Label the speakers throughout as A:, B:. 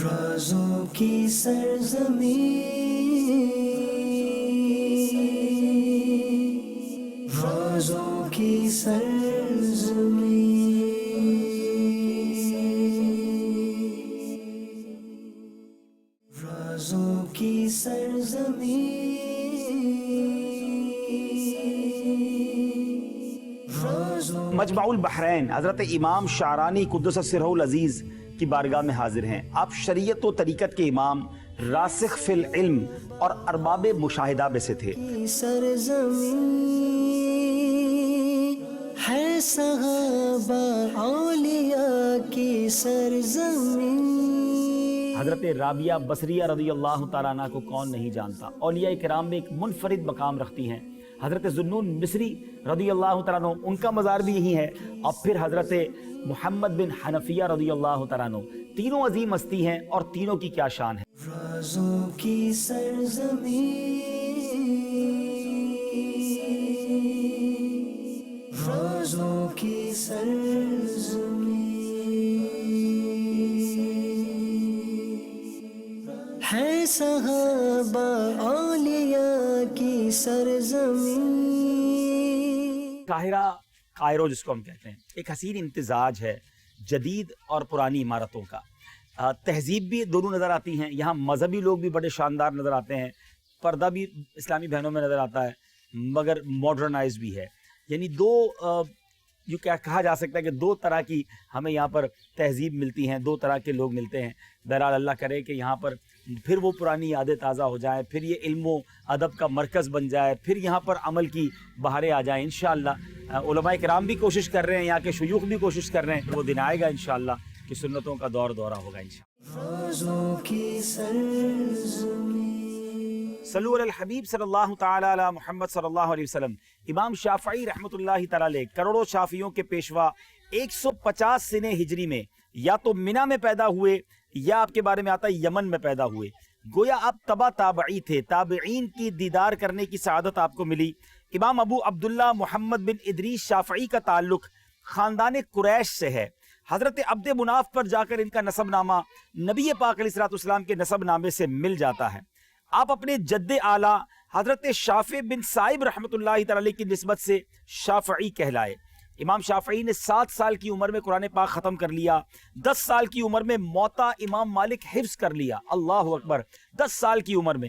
A: رازوں کی سرزمین، رازوں کی سرزمین، رازوں کی سرزمین،
B: مجمع البحرین حضرت امام شعرانی قدس سرہ العزیز کی بارگاہ میں حاضر ہیں۔ آپ شریعت و طریقت کے امام، راسخ فی العلم اور ارباب مشاہدہ میں سے تھے۔
A: سرزمین ہے صحابہ اولیاء کی سرزمین۔
B: حضرت رابعہ بصریہ رضی اللہ تعالیٰ عنہ کو کون نہیں جانتا، اولیاء کرام میں ایک منفرد مقام رکھتی ہیں۔ حضرت ذوالنون مصری رضی اللہ تعالیٰ عنہ، ان کا مزار بھی یہی ہے، اور پھر حضرت محمد بن حنفیہ رضی اللہ تعالیٰ عنہ، تینوں عظیم ہستی ہیں اور تینوں کی کیا شان ہے۔
A: رازوں کی سرزمین، رازوں کی سرزمین، ہے صحابہ اولیاء کی سرزمین۔
B: قاہرہ جس کو ہم کہتے ہیں، ایک حسین امتزاج ہے جدید اور پرانی عمارتوں کا۔ تہذیب بھی دونوں نظر آتی ہیں، یہاں مذہبی لوگ بھی بڑے شاندار نظر آتے ہیں، پردہ بھی اسلامی بہنوں میں نظر آتا ہے، مگر ماڈرنائز بھی ہے۔ یعنی جو کیا کہا جا سکتا ہے کہ دو طرح کی ہمیں یہاں پر تہذیب ملتی ہیں، دو طرح کے لوگ ملتے ہیں۔ بہرحال اللہ کرے کہ یہاں پر پھر وہ پرانی یادیں تازہ ہو جائیں، پھر یہ علم و ادب کا مرکز بن جائے، پھر یہاں پر عمل کی بہاریں آ جائیں انشاءاللہ۔ علماء کرام بھی کوشش کر رہے ہیں، یہاں کے شیوخ بھی کوشش کر رہے ہیں، وہ دن آئے گا انشاءاللہ کہ سنتوں کا دور دورہ ہوگا انشاءاللہ۔
A: رازوں کی سرزمین،
B: صلو علی الحبیب صلی اللہ تعالی علی محمد صلی اللہ علیہ وسلم۔ امام شافعی رحمۃ اللہ تعالی علیہ کروڑوں شافعیوں کے پیشوا 150 سنہ ہجری میں یا تو منی میں پیدا ہوئے یا آپ کے بارے میں آتا ہے یمن میں پیدا ہوئے۔ گویا آپ تبع تابعی تھے، تابعین کی دیدار کرنے کی سعادت آپ کو ملی۔ امام ابو عبداللہ محمد بن ادریس شافعی کا تعلق خاندان قریش سے ہے۔ حضرت عبد مناف پر جا کر ان کا نسب نامہ نبی پاک علیہ السلام کے نسب نامے سے مل جاتا ہے۔ آپ اپنے جد اعلیٰ حضرت شافع بن صائب رحمۃ اللہ تعالی کی نسبت سے شافعی کہلائے۔ امام شافعی نے 7 سال کی عمر میں قرآن پاک ختم کر لیا، 10 سال کی عمر میں موطا امام مالک حفظ کر لیا۔ اللہ اکبر، 10 سال کی عمر میں۔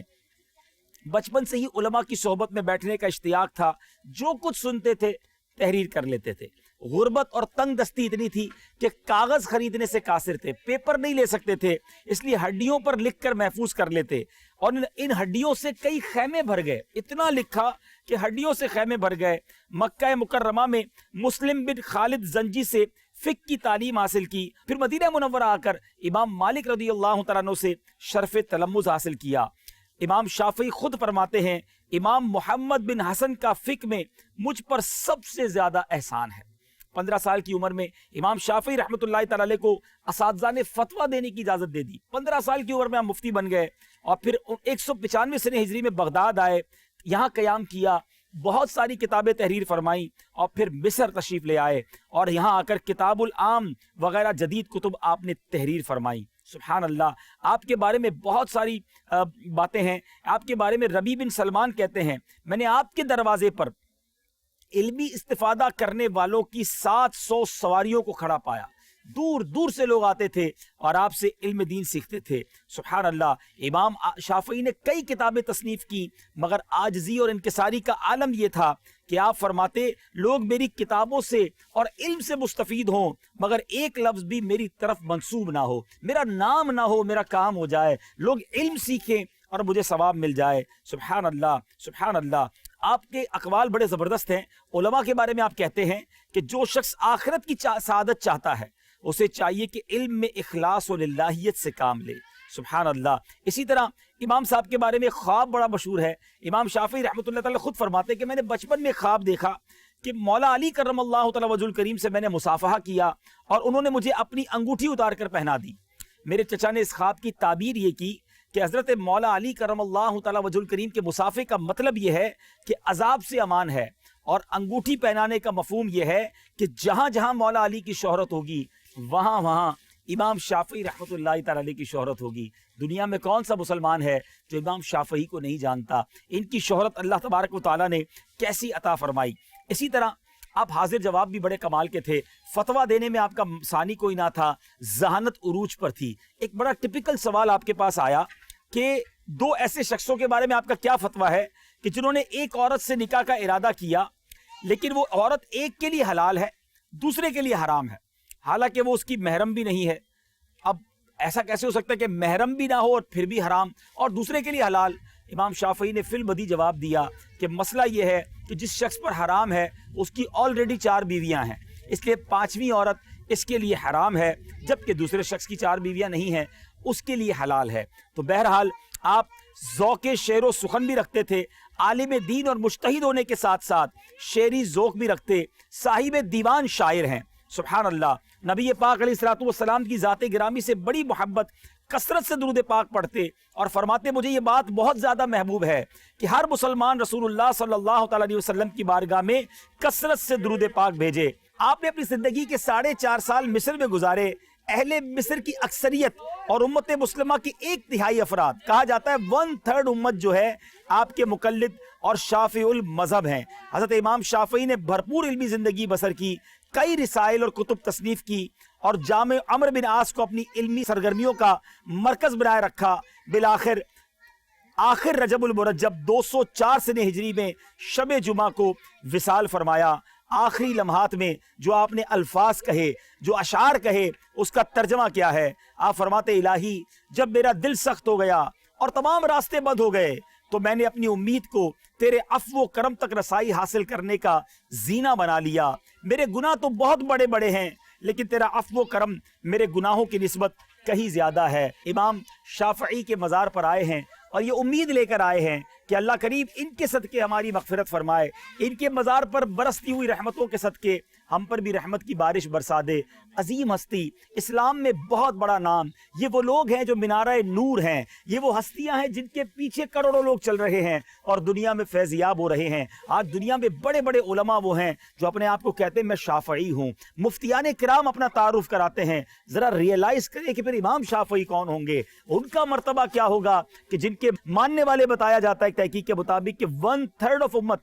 B: بچپن سے ہی علماء کی صحبت میں بیٹھنے کا اشتیاق تھا، جو کچھ سنتے تھے تحریر کر لیتے تھے۔ غربت اور تنگ دستی اتنی تھی کہ کاغذ خریدنے سے قاصر تھے، پیپر نہیں لے سکتے تھے، اس لیے ہڈیوں پر لکھ کر محفوظ کر لیتے، اور ان ہڈیوں سے کئی خیمے بھر گئے۔ اتنا لکھا کہ ہڈیوں سے خیمے بھر گئے۔ مکہ مکرمہ میں مسلم بن خالد زنجی سے فقہ کی تعلیم حاصل کی، پھر مدینہ منورہ آ کر امام مالک رضی اللہ تعالیٰ عنہ سے شرف تلمذ حاصل کیا۔ امام شافعی خود فرماتے ہیں، امام محمد بن حسن کا فقہ میں مجھ پر سب سے زیادہ احسان ہے۔ 15 سال کی عمر میں امام شافعی رحمۃ اللہ تعالی علیہ کو اساتذہ نے فتویٰ دینے کی اجازت دے دی۔ 15 سال کی عمر میں ہم مفتی بن گئے، اور پھر 195 سنہ ہجری میں بغداد آئے، یہاں قیام کیا، بہت ساری کتابیں تحریر فرمائیں، اور پھر مصر تشریف لے آئے، اور یہاں آ کر کتاب العام وغیرہ جدید کتب آپ نے تحریر فرمائی۔ سبحان اللہ، آپ کے بارے میں بہت ساری باتیں ہیں۔ آپ کے بارے میں ربیع بن سلمان کہتے ہیں، میں نے آپ کے دروازے پر علمی استفادہ کرنے والوں کی 700 سواریوں کو کھڑا پایا۔ دور دور سے لوگ آتے تھے اور آپ سے علم دین سیکھتے تھے۔ سبحان اللہ، امام شافعی نے کئی کتابیں تصنیف کی، مگر عاجزی اور انکساری کا عالم یہ تھا کہ آپ فرماتے، لوگ میری کتابوں سے اور علم سے مستفید ہوں، مگر ایک لفظ بھی میری طرف منسوب نہ ہو، میرا نام نہ ہو، میرا کام ہو جائے، لوگ علم سیکھیں اور مجھے ثواب مل جائے۔ سبحان اللہ، سبحان اللہ۔ آپ کے اقوال بڑے زبردست ہیں۔ علماء کے بارے میں آپ کہتے ہیں کہ جو شخص آخرت کی سعادت چاہتا ہے، اسے چاہیے کہ علم میں اخلاص و للہیت سے کام لے۔ سبحان اللہ۔ اسی طرح امام صاحب کے بارے میں خواب بڑا مشہور ہے۔ امام شافعی رحمۃ اللہ تعالی خود فرماتے کہ میں نے بچپن میں خواب دیکھا کہ مولا علی کرم اللہ تعالی وجہ الکریم سے میں نے مصافحہ کیا، اور انہوں نے مجھے اپنی انگوٹھی اتار کر پہنا دی۔ میرے چچا نے اس خواب کی تعبیر یہ کی کہ حضرت مولا علی کرم اللہ تعالی وجہ الکریم کے مصافحے کا مطلب یہ ہے کہ عذاب سے امان ہے، اور انگوٹھی پہنانے کا مفہوم یہ ہے کہ جہاں جہاں مولا علی کی شہرت ہوگی وہاں وہاں امام شافعی رحمۃ اللہ تعالی علیہ کی شہرت ہوگی۔ دنیا میں کون سا مسلمان ہے جو امام شافعی کو نہیں جانتا؟ ان کی شہرت اللہ تبارک و تعالیٰ نے کیسی عطا فرمائی۔ اسی طرح آپ حاضر جواب بھی بڑے کمال کے تھے، فتویٰ دینے میں آپ کا ثانی کوئی نہ تھا، ذہانت عروج پر تھی۔ ایک بڑا ٹپیکل سوال آپ کے پاس آیا کہ دو ایسے شخصوں کے بارے میں آپ کا کیا فتویٰ ہے کہ جنہوں نے ایک عورت سے نکاح کا ارادہ کیا، لیکن وہ عورت ایک کے لیے حلال ہے، دوسرے کے لیے حرام ہے، حالانکہ وہ اس کی محرم بھی نہیں ہے۔ اب ایسا کیسے ہو سکتا ہے کہ محرم بھی نہ ہو اور پھر بھی حرام اور دوسرے کے لیے حلال؟ امام شافعی نے فی البدیہہ جواب دیا کہ مسئلہ یہ ہے کہ جس شخص پر حرام ہے اس کی آلریڈی 4 بیویاں ہیں، اس لیے 5ویں عورت اس کے لیے حرام ہے، جبکہ دوسرے شخص کی 4 بیویاں نہیں ہیں، اس کے لیے حلال ہے۔ تو بہرحال آپ ذوق شعر و سخن بھی رکھتے تھے، عالم دین اور مجتہد ہونے کے ساتھ ساتھ شعری ذوق بھی رکھتے، صاحب دیوان شاعر ہیں۔ سبحان اللہ، نبی پاک علیہ الصلوۃ والسلام کی ذات گرامی سے بڑی محبت، کثرت سے درود پاک پڑھتے اور فرماتے مجھے یہ بات بہت زیادہ محبوب ہے کہ ہر مسلمان رسول اللہ صلی اللہ تعالی علیہ وسلم کی بارگاہ میں کثرت سے درود پاک بھیجے۔ آپ نے اپنی زندگی کے 4.5 سال مصر میں گزارے، اہل مصر کی اکثریت اور امت مسلمہ کی 1/3 افراد، کہا جاتا ہے 1/3 امت جو ہے آپ کے مقلد اور شافعی المذہب ہیں۔ حضرت امام شافعی نے بھرپور علمی زندگی بسر کی، کئی رسائل اور کتب تصنیف کی اور جامع عمرو بن عاص کو اپنی علمی سرگرمیوں کا مرکز بنائے رکھا۔ بالآخر آخر رجب المرجب 204 سنہ ہجری میں شب جمعہ کو وصال فرمایا۔ آخری لمحات میں جو آپ نے الفاظ کہے، جو اشعار کہے، اس کا ترجمہ کیا ہے؟ آپ فرماتے الہی جب میرا دل سخت ہو گیا اور تمام راستے بند ہو گئے تو میں نے اپنی امید کو تیرے عفو و کرم تک رسائی حاصل کرنے کا زینہ بنا لیا۔ میرے گناہ تو بہت بڑے بڑے ہیں لیکن تیرا عفو و کرم میرے گناہوں کی نسبت کہیں زیادہ ہے۔ امام شافعی کے مزار پر آئے ہیں اور یہ امید لے کر آئے ہیں کہ اللہ کریم ان کے صدقے ہماری مغفرت فرمائے، ان کے مزار پر برستی ہوئی رحمتوں کے صدقے ہم پر بھی رحمت کی بارش برسا دے۔ عظیم ہستی، اسلام میں بہت بڑا نام، یہ وہ لوگ ہیں جو منارہ نور ہیں، یہ وہ ہستیاں ہیں جن کے پیچھے کروڑوں لوگ چل رہے ہیں اور دنیا میں فیضیاب ہو رہے ہیں۔ آج دنیا میں بڑے بڑے علماء وہ ہیں جو اپنے آپ کو کہتے ہیں میں شافعی ہوں، مفتیان کرام اپنا تعارف کراتے ہیں۔ ذرا ریئلائز کریں کہ پھر امام شافعی کون ہوں گے، ان کا مرتبہ کیا ہوگا کہ جن کے ماننے والے بتایا جاتا ہے تحقیق کے مطابق کہ 1/3 آف امت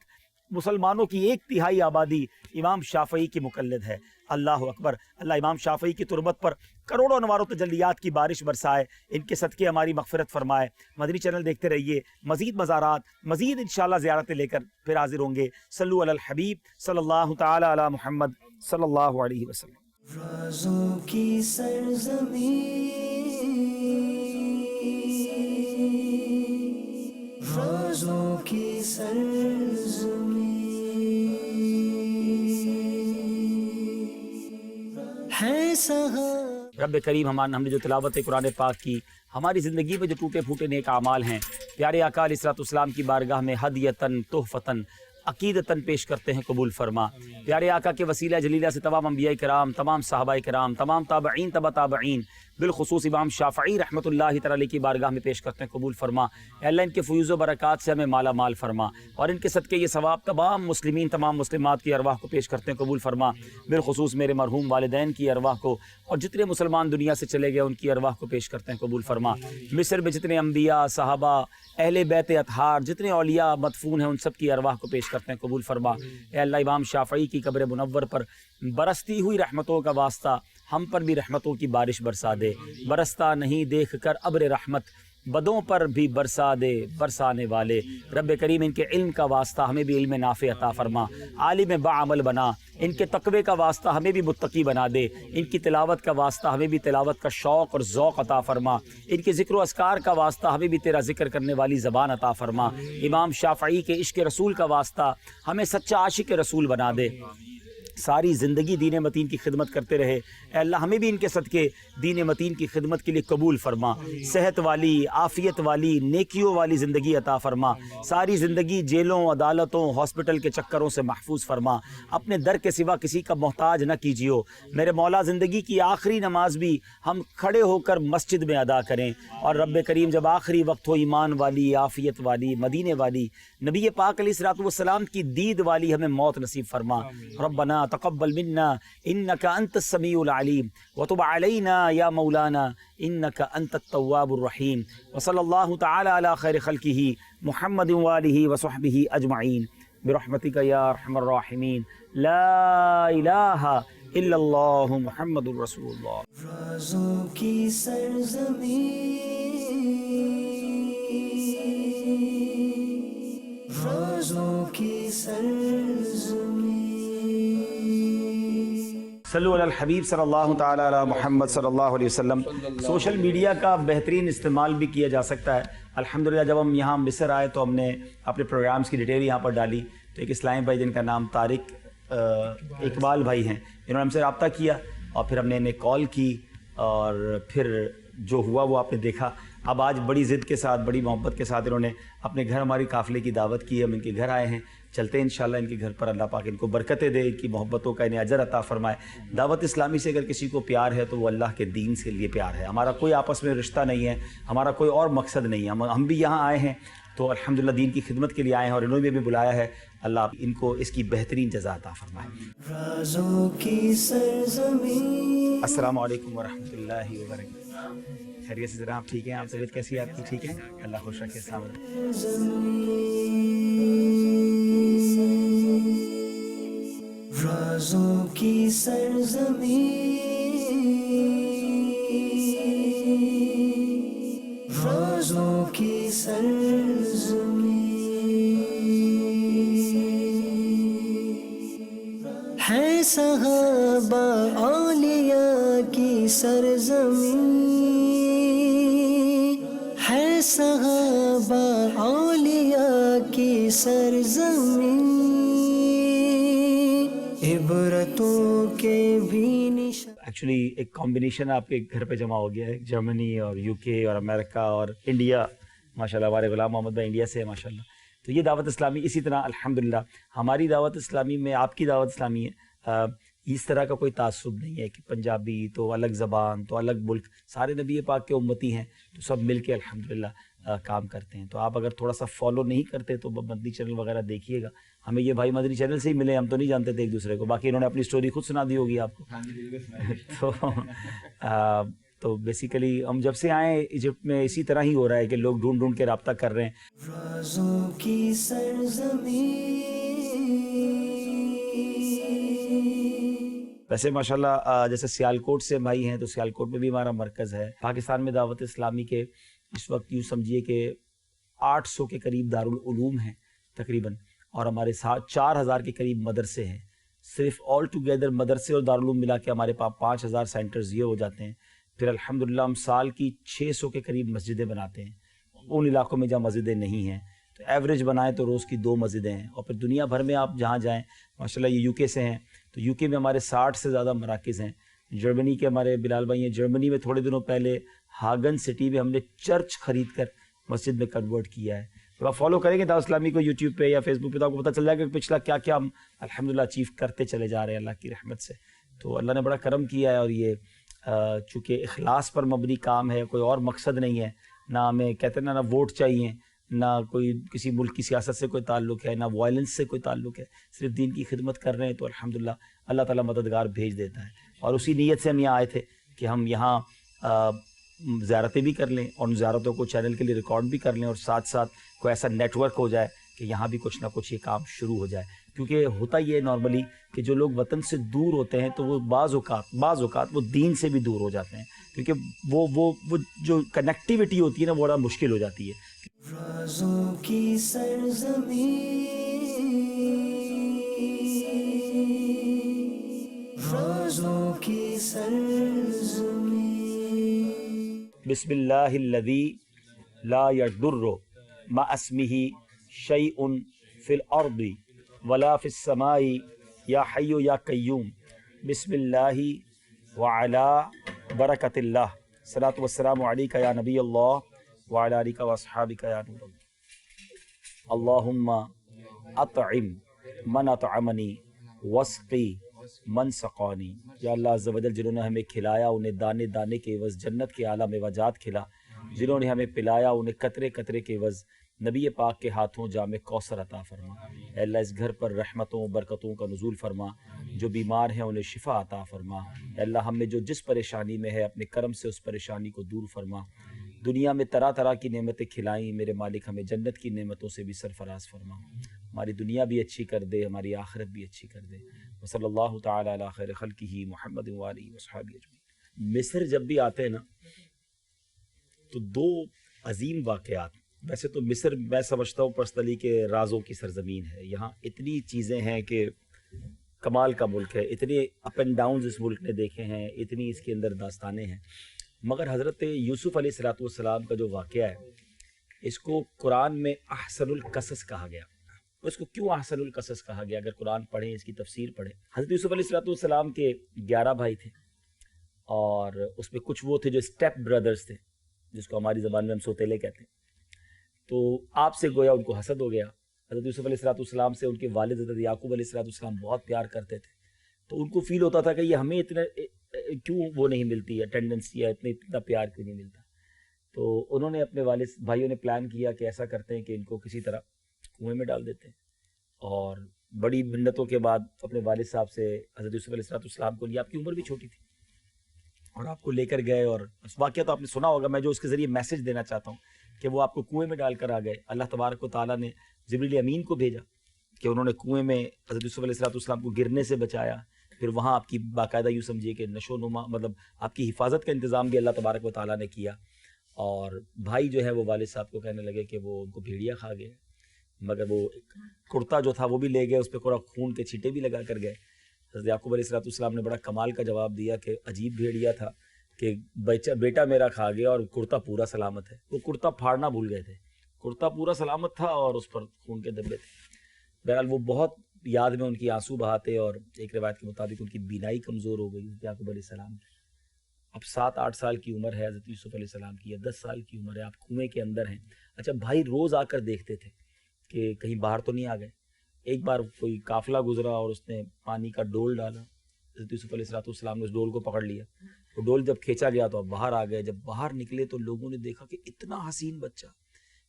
B: مسلمانوں کی 1/3 آبادی امام شافعی کی مقلد ہے۔ اللہ اکبر، اللہ امام شافعی کی تربت پر کروڑوں انوار و تجلیات کی بارش برسائے، ان کے صدقے ہماری مغفرت فرمائے۔ مدنی چینل دیکھتے رہیے، مزید مزارات، مزید انشاءاللہ زیارتیں لے کر پھر حاضر ہوں گے۔ صلو علی الحبیب صلی اللہ تعالی علی محمد صلی اللہ علیہ وسلم۔
A: رازوں کی سرزمین، رازوں کی سرزمین ہے صحابہ۔
B: رب کریم ہم نے جو تلاوت قرآن پاک کی، ہماری زندگی میں جو ٹوٹے پھوٹے نیک اعمال ہیں، پیارے آقا علیہ الصلوۃ والسلام کی بارگاہ میں ہدیتاً تحفتاً عقیدتاً پیش کرتے ہیں، قبول فرما۔ پیارے آقا کے وسیلہ جلیلہ سے تمام انبیاء کرام، تمام صحابہ کرام، تمام تابعین، تبع تابعین، بالخصوص امام شافعی رحمۃ اللہ تعالی کی بارگاہ میں پیش کرتے ہیں، قبول فرما۔ اے اللہ ان کے فیوز و برکات سے ہمیں مالا مال فرما اور ان کے صدقے یہ ثواب تمام مسلمین، تمام مسلمات کی ارواح کو پیش کرتے ہیں، قبول فرما۔ بالخصوص میرے مرحوم والدین کی ارواح کو اور جتنے مسلمان دنیا سے چلے گئے ان کی ارواح کو پیش کرتے ہیں، قبول فرما۔ مصر میں جتنے انبیاء، صحابہ، اہل بیت اطہار، جتنے اولیاء مدفون ہیں ان سب کی ارواح کو پیش کرتے ہیں، قبول فرما۔ اے اللہ امام شافعی کی قبر منور پر برستی ہوئی رحمتوں کا واسطہ ہم پر بھی رحمتوں کی بارش برسا دے۔ برستا نہیں دیکھ کر ابر رحمت، بدوں پر بھی برسا دے برسانے والے۔ رب کریم ان کے علم کا واسطہ ہمیں بھی علم نافع عطا فرما، عالم باعمل بنا۔ ان کے تقوی کا واسطہ ہمیں بھی متقی بنا دے۔ ان کی تلاوت کا واسطہ ہمیں بھی تلاوت کا شوق اور ذوق عطا فرما۔ ان کے ذکر و اذکار کا واسطہ ہمیں بھی تیرا ذکر کرنے والی زبان عطا فرما۔ امام شافعی کے عشق رسول کا واسطہ ہمیں سچا عاشق رسول بنا دے۔ ساری زندگی دین متین کی خدمت کرتے رہے، اے اللہ ہمیں بھی ان کے صدقے دین متین کی خدمت کے لیے قبول فرما۔ صحت والی، عافیت والی، نیکیوں والی زندگی عطا فرما۔ ساری زندگی جیلوں، عدالتوں، ہاسپٹل کے چکروں سے محفوظ فرما۔ اپنے در کے سوا کسی کا محتاج نہ کیجیو۔ میرے مولا زندگی کی آخری نماز بھی ہم کھڑے ہو کر مسجد میں ادا کریں، اور رب کریم جب آخری وقت ہو ایمان والی، عافیت والی، مدینے والی، نبی پاک علیہ الصلوۃ والسلام کی دید والی ہمیں موت نصیب فرما۔ ربنا تقبل منا إنك أنت السميع العليم وتب علينا يا مولانا إنك أنت التواب الرحيم وصلى الله تعالى على خير خلقه محمد وآله وصحبه أجمعين برحمتك يا أرحم الراحمين لا إله إلا الله محمد رسول الله.
A: رازوں کی سرزمین، رازوں کی سرزمین.
B: صلو علی الحبیب صلی اللہ تعالی علی محمد صلی اللہ علیہ وسلم. سوشل میڈیا کا بہترین استعمال بھی کیا جا سکتا ہے. الحمدللہ جب ہم یہاں مصر آئے تو ہم نے اپنے پروگرامز کی ڈیٹیل یہاں پر ڈالی تو ایک اسلام بھائی جن کا نام طارق اقبال بھائی ہیں، انہوں نے ہم سے رابطہ کیا اور پھر ہم نے انہیں کال کی اور پھر جو ہوا وہ آپ نے دیکھا. اب آج بڑی ضد کے ساتھ بڑی محبت کے ساتھ انہوں نے اپنے گھر ہماری قافلے کی دعوت کی. ہم ان کے گھر آئے ہیں، چلتے ہیں انشاءاللہ ان کے گھر پر. اللہ پاک ان کو برکتیں دے، ان کی محبتوں کا انہیں اجر عطا فرمائے. دعوت اسلامی سے اگر کسی کو پیار ہے تو وہ اللہ کے دین کے لیے پیار ہے. ہمارا کوئی آپس میں رشتہ نہیں ہے، ہمارا کوئی اور مقصد نہیں ہے. ہم بھی یہاں آئے ہیں تو الحمدللہ دین کی خدمت کے لیے آئے ہیں اور انہوں نے بھی بلایا ہے. اللہ ان کو اس کی بہترین جزا عطا فرمائے.
A: رازوں کی سرزمین.
B: السلام علیکم ورحمۃ اللہ وبرکاتہ. خیریت سے جناب؟ ٹھیک ہیں آپ؟ طبیعت کیسی ہے آپ کی؟ ٹھیک ہے، اللہ خوش رکھے. السلام علیکم.
A: رازوں کی سرزمین، رازوں کی سرزمین، ہے صحابہ اولیاء کی سرزمین، ہے صحابہ اولیاء کی سرزمین، عبرتوں کے بھی نشان.
B: ایکچولی ایک کمبینیشن آپ کے گھر پہ جمع ہو گیا ہے، جرمنی اور یو کے اور امریکہ اور انڈیا. ماشاءاللہ ہمارے غلام محمد بھائی انڈیا سے ہے ماشاءاللہ. تو یہ دعوت اسلامی اسی طرح الحمدللہ ہماری دعوت اسلامی میں آپ کی دعوت اسلامی ہے. اس طرح کا کوئی تعصب نہیں ہے کہ پنجابی تو الگ زبان تو الگ ملک، سارے نبی پاک کے امتی ہیں تو سب مل کے الحمدللہ کام کرتے ہیں. تو آپ اگر تھوڑا سا فالو نہیں کرتے تو مدنی چینل وغیرہ دیکھیے گا. ہمیں یہ بھائی مدنی چینل سے ہی ملے، ہم تو نہیں جانتے تھے ایک دوسرے کو. باقی انہوں نے اپنی سٹوری خود سنا دی ہوگی آپ کو. تو بیسیکلی ہم جب سے آئے ایجپٹ میں اسی طرح ہی ہو رہا ہے کہ لوگ ڈھونڈ ڈھونڈ کے رابطہ کر رہے ہیں.
A: رازوں کی سرزمین.
B: ویسے ماشاءاللہ جیسے سیالکوٹ سے بھائی ہیں تو سیالکوٹ میں بھی ہمارا مرکز ہے. پاکستان میں دعوت اسلامی کے اس وقت یوں سمجھیے کہ 800 کے قریب دارالعلوم ہیں تقریباً، اور ہمارے ساتھ 4000 کے قریب مدرسے ہیں. صرف آل ٹوگیدر مدرسے اور دارالعلوم ملا کے ہمارے پاس 5000 سینٹرز یہ ہو جاتے ہیں. پھر الحمدللہ ہم سال کی 600 کے قریب مسجدیں بناتے ہیں ان علاقوں میں جہاں مسجدیں نہیں ہیں. تو ایوریج بنائیں تو روز کی 2 مسجدیں ہیں. اور پھر دنیا بھر میں آپ جہاں جائیں ماشاءاللہ، یہ یو کے سے ہیں تو یو کے میں ہمارے 60 سے زیادہ مراکز ہیں. جرمنی کے ہمارے بلال بھائی ہیں، جرمنی میں تھوڑے دنوں پہلے ہاگن سٹی میں ہم نے چرچ خرید کر مسجد میں کنورٹ کیا ہے. تو آپ فالو کریں گے دعوت اسلامی کو یوٹیوب پہ یا فیس بک پہ تو آپ کو پتہ چل جائے گا کہ پچھلا کیا کیا ہم الحمدللہ اچیو کرتے چلے جا رہے ہیں اللہ کی رحمت سے. تو اللہ نے بڑا کرم کیا ہے. اور یہ چونکہ اخلاص پر مبنی کام ہے، کوئی اور مقصد نہیں ہے، نہ ہمیں کہتے ہیں نہ ووٹ چاہیے، نہ کوئی کسی ملک کی سیاست سے کوئی تعلق ہے، نہ وائلنس سے کوئی تعلق ہے، صرف دین کی خدمت کر رہے ہیں. تو الحمدللہ اللہ تعالیٰ مددگار بھیج دیتا ہے. اور اسی نیت سے ہم یہاں آئے تھے کہ ہم یہاں زیارتیں بھی کر لیں اور ان زیارتوں کو چینل کے لیے ریکارڈ بھی کر لیں، اور ساتھ ساتھ کوئی ایسا نیٹ ورک ہو جائے کہ یہاں بھی کچھ نہ کچھ یہ کام شروع ہو جائے. کیونکہ ہوتا یہ ہے نارملی کہ جو لوگ وطن سے دور ہوتے ہیں تو وہ بعض اوقات وہ دین سے بھی دور ہو جاتے ہیں، کیونکہ وہ جو کنیکٹیوٹی ہوتی ہے نا وہ بڑا مشکل ہو جاتی ہے.
A: رازوں کی سرزمین، رازوں کی سرزمین.
B: بسم اللہ الذی لا یضر مع اسمہ شیء فی الارض ولا فی السماء یا حی یا قیوم. بسم اللہ وعلی برکت اللہ. صلاۃ والسلام علیک یا نبی اللہ وعلی آلک واصحابک یا نور اللہ. اللہم اطعم من اطعمنی واسقی من سقانی. یا اللہ عز و جل جنہوں نے ہمیں کھلایا انہیں دانے دانے کے عوض جنت کے اعلیٰ میوجات کھلا، جنہوں نے ہمیں پلایا انہیں قطرے قطرے کے عوض نبی پاک کے ہاتھوں جام کوثر عطا فرما۔ اے اللہ اس گھر پر رحمتوں برکتوں کا نزول فرما، جو بیمار ہیں انہیں شفا عطا فرما۔ اے اللہ ہم میں جو جس پریشانی میں ہے اپنے کرم سے اس پریشانی کو دور فرما۔ دنیا میں طرح طرح کی نعمتیں کھلائیں میرے مالک، ہمیں جنت کی نعمتوں سے بھی سرفراز فرما۔ ہماری دنیا بھی اچھی کر دے، ہماری آخرت بھی اچھی کر دے۔ وصلی اللہ تعالی علی خیر خلقہ محمد وآلہ وصحبہ اجمعین۔ مصر جب بھی آتے ہیں نا تو دو عظیم واقعات، ویسے تو مصر میں سمجھتا ہوں پرسنلی کہ رازوں کی سرزمین ہے، یہاں اتنی چیزیں ہیں کہ کمال کا ملک ہے، اتنے اپ اینڈ ڈاؤنز اس ملک نے دیکھے ہیں، اتنی اس کے اندر داستانیں ہیں، مگر حضرت یوسف علیہ السلام کا جو واقعہ ہے اس کو قرآن میں احسن القصص کہا گیا۔ اس کو کیوں احسن القصص کہا گیا؟ اگر قرآن پڑھیں، اس کی تفسیر پڑھیں، حضرت یوسف علیہ السلام کے 11 بھائی تھے، اور اس میں کچھ وہ تھے جو اسٹیپ بردرز تھے، جس کو ہماری زبان میں ہم سوتیلے کہتے ہیں۔ تو آپ سے گویا ان کو حسد ہو گیا۔ حضرت یوسف علیہ السلام سے ان کے والد حضرت یعقوب علیہ السلام بہت پیار کرتے تھے، تو ان کو فیل ہوتا تھا کہ یہ ہمیں اتنا کیوں وہ نہیں ملتی اٹینڈنس، یا اتنا پیار کیوں نہیں ملتا۔ تو انہوں نے اپنے والد بھائیوں نے پلان کیا کہ ایسا کرتے ہیں کہ ان کو کسی طرح کنویں میں ڈال دیتے ہیں، اور بڑی منتوں کے بعد اپنے والد صاحب سے حضرت یوسف علیہ السلام کو لیا، آپ کی عمر بھی چھوٹی تھی، اور آپ کو لے کر گئے، اور اس واقعہ تو آپ نے سنا ہوگا، میں جو اس کے ذریعے میسج دینا چاہتا ہوں کہ وہ آپ کو کنویں میں ڈال کر آ گئے۔ اللہ تبارک و تعالیٰ نے جبریل امین کو بھیجا کہ انہوں نے کنویں میں حضرت یوسف علیہ السلام کو گرنے سے بچایا، پھر وہاں آپ کی باقاعدہ یوں سمجھیے کہ نشو و نما، مطلب آپ کی حفاظت کا انتظام بھی اللہ تبارک و تعالیٰ نے کیا۔ اور بھائی جو ہے وہ والد صاحب کو کہنے لگے کہ وہ ان کو بھیڑیا کھا گئے، مگر وہ کرتا جو تھا وہ بھی لے گئے، اس پہ تھوڑا خون کے چھینٹے بھی لگا کر گئے۔ حضرت یعقوب علیہ السلام نے بڑا کمال کا جواب دیا کہ عجیب بھیڑیا تھا کہ بیٹا میرا کھا گیا اور کرتا پورا سلامت ہے۔ وہ کرتا پھاڑنا بھول گئے تھے، کرتا پورا سلامت تھا اور اس پر خون کے دھبے تھے۔ بہرحال وہ بہت یاد میں ان کی آنسو بہاتے، اور ایک روایت کے مطابق ان کی بینائی کمزور ہو گئی یعقوب علیہ السلام کی۔ اب 7-8 سال کی عمر ہے حضرت یوسف علیہ السلام کی، یا 10 سال کی عمر ہے، آپ کنویں کے اندر ہیں۔ اچھا، بھائی روز آ کر دیکھتے تھے کہ کہیں باہر تو نہیں آ گئے۔ ایک بار کوئی قافلہ گزرا اور اس نے پانی کا ڈول ڈالا، حضرت یوسف علیہ السلام نے اس ڈول کو پکڑ لیا، وہ ڈول جب کھینچا گیا تو اب باہر آ گئے۔ جب باہر نکلے تو لوگوں نے دیکھا کہ اتنا حسین بچہ،